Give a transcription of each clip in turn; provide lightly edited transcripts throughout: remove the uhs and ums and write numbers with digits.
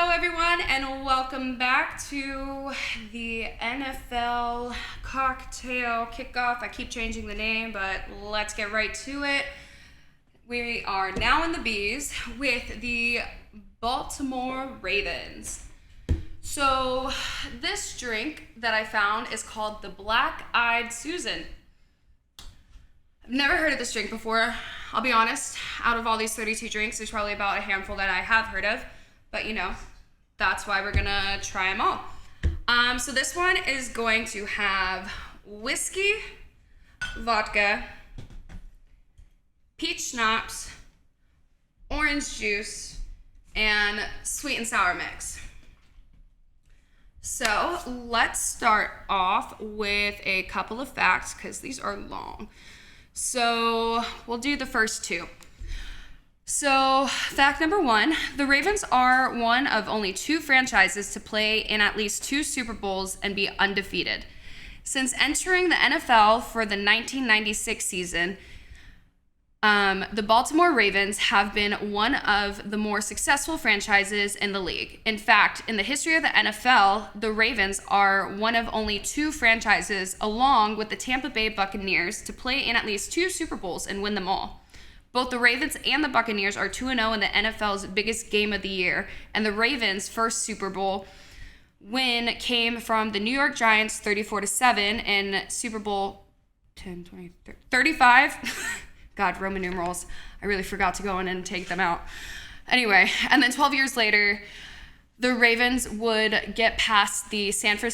Hello everyone and welcome back to the NFL cocktail kickoff. I keep changing the name, but let's get right to it. We are now in the B's with the Baltimore Ravens. So this drink that I found is called the Black Eyed Susan. I've never heard of this drink before. I'll be honest, out of all these 32 drinks, there's probably about a handful that I have heard of. But you know, that's why we're gonna try them all. So this one is going to have whiskey, vodka, peach schnapps, orange juice, and sweet and sour mix. So let's start off with a couple of facts because these are long. So we'll do the first two. So, fact number one, the Ravens are one of only two franchises to play in at least two Super Bowls and be undefeated. Since entering the NFL for the 1996 season, the Baltimore Ravens have been one of the more successful franchises in the league. In fact, in the history of the NFL, the Ravens are one of only two franchises, along with the Tampa Bay Buccaneers, to play in at least two Super Bowls and win them all. Both the Ravens and the Buccaneers are 2-0 in the NFL's biggest game of the year, and the Ravens' first Super Bowl win came from the New York Giants 34-7 in Super Bowl 35. God, Roman numerals. I really forgot to go in and take them out. Anyway, and then 12 years later, the Ravens would get past the San Fran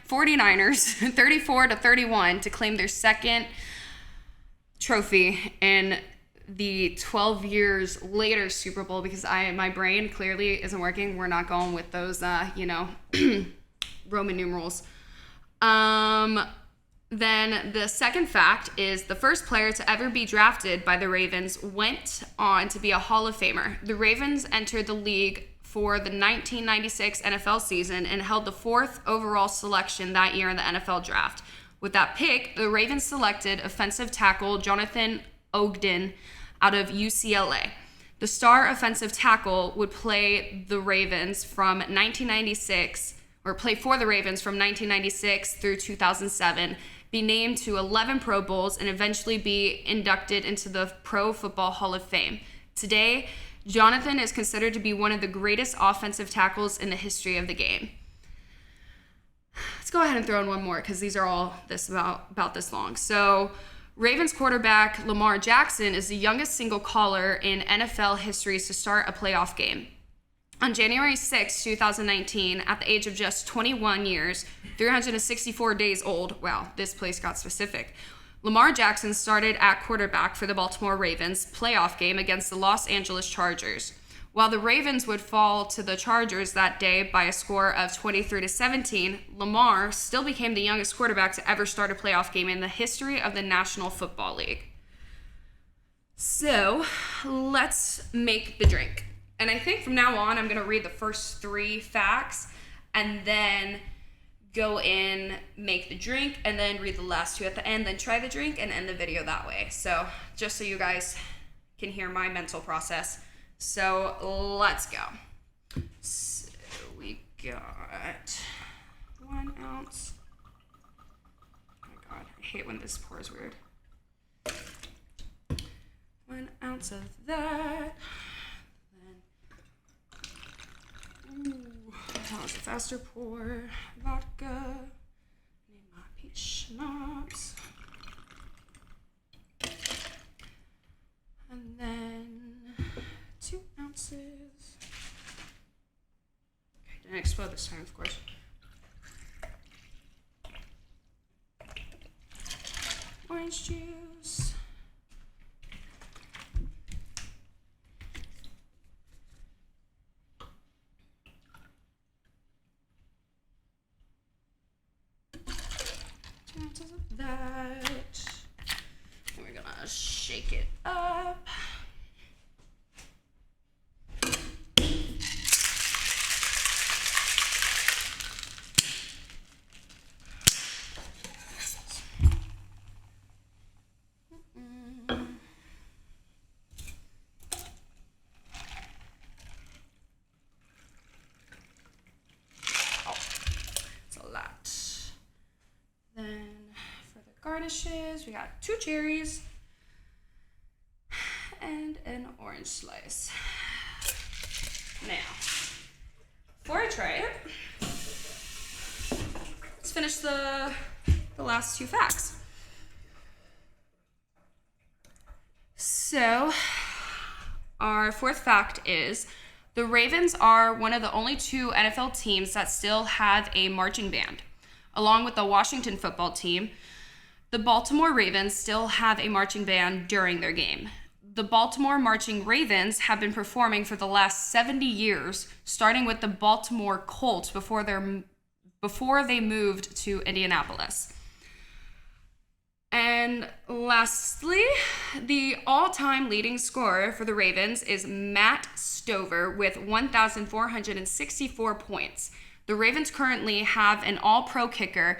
49ers 34-31 to claim their second trophy in the 12 years later Super Bowl, because my brain clearly isn't working. We're not going with those Roman numerals. Then the second fact is the first player to ever be drafted by the Ravens went on to be a Hall of Famer. The Ravens entered the league for the 1996 NFL season and held the fourth overall selection that year in the NFL draft. With that pick, the Ravens selected offensive tackle Jonathan Ogden out of UCLA. The star offensive tackle would play for the Ravens from 1996 through 2007, be named to 11 Pro Bowls, and eventually be inducted into the Pro Football Hall of Fame. Today, Jonathan is considered to be one of the greatest offensive tackles in the history of the game. Let's go ahead and throw in one more because these are all about this long. So, Ravens quarterback Lamar Jackson is the youngest single caller in NFL history to start a playoff game. On January 6, 2019, at the age of just 21 years, 364 days old, wow, this place got specific, Lamar Jackson started at quarterback for the Baltimore Ravens playoff game against the Los Angeles Chargers. While the Ravens would fall to the Chargers that day by a score of 23-17, Lamar still became the youngest quarterback to ever start a playoff game in the history of the National Football League. So, let's make the drink. And I think from now on, I'm going to read the first three facts and then go in, make the drink, and then read the last two at the end, then try the drink and end the video that way. So just so you guys can hear my mental process. So let's go. So we got 1 ounce. Oh my God, I hate when this pours weird. 1 ounce of that. That was a faster pour. Vodka. Need my peach schnapps. And then 2 ounces. Okay, didn't explode this time, of course. Orange juice. Ounces of that. And we're gonna shake it up. garnishes. We got 2 cherries and an orange slice. Now, before I try it, let's finish the last 2 facts. So, our 4th fact is the Ravens are one of the only 2 NFL teams that still have a marching band. Along with the Washington football team, the Baltimore Ravens still have a marching band during their game. The Baltimore Marching Ravens have been performing for the last 70 years, starting with the Baltimore Colts before they moved to Indianapolis. And lastly, the all-time leading scorer for the Ravens is Matt Stover with 1,464 points. The Ravens currently have an all-pro kicker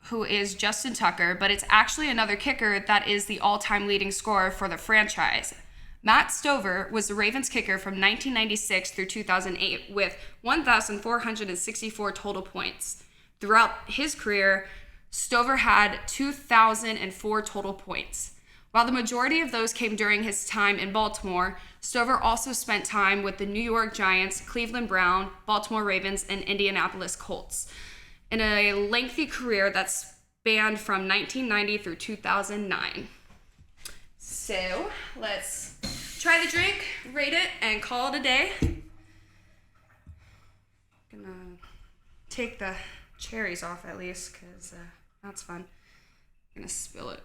who is Justin Tucker, but it's actually another kicker that is the all-time leading scorer for the franchise. Matt Stover was the Ravens kicker from 1996 through 2008 with 1,464 total points. Throughout his career, Stover had 2,004 total points. While the majority of those came during his time in Baltimore, Stover also spent time with the New York Giants, Cleveland Browns, Baltimore Ravens, and Indianapolis Colts in a lengthy career that spanned from 1990 through 2009. So let's try the drink, rate it, and call it a day. I'm gonna take the cherries off at least, because that's fun. I'm gonna spill it.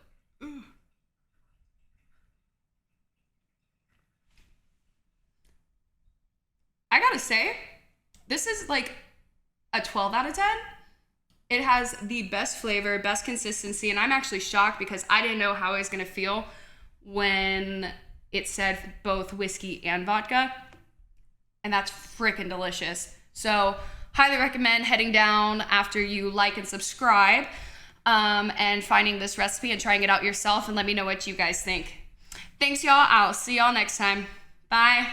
I gotta say, this is like a 12 out of 10. It has the best flavor, best consistency, and I'm actually shocked because I didn't know how I was gonna feel when it said both whiskey and vodka, and that's freaking delicious. So highly recommend heading down after you like and subscribe and finding this recipe and trying it out yourself, and let me know what you guys think. Thanks, y'all. I'll see y'all next time. Bye.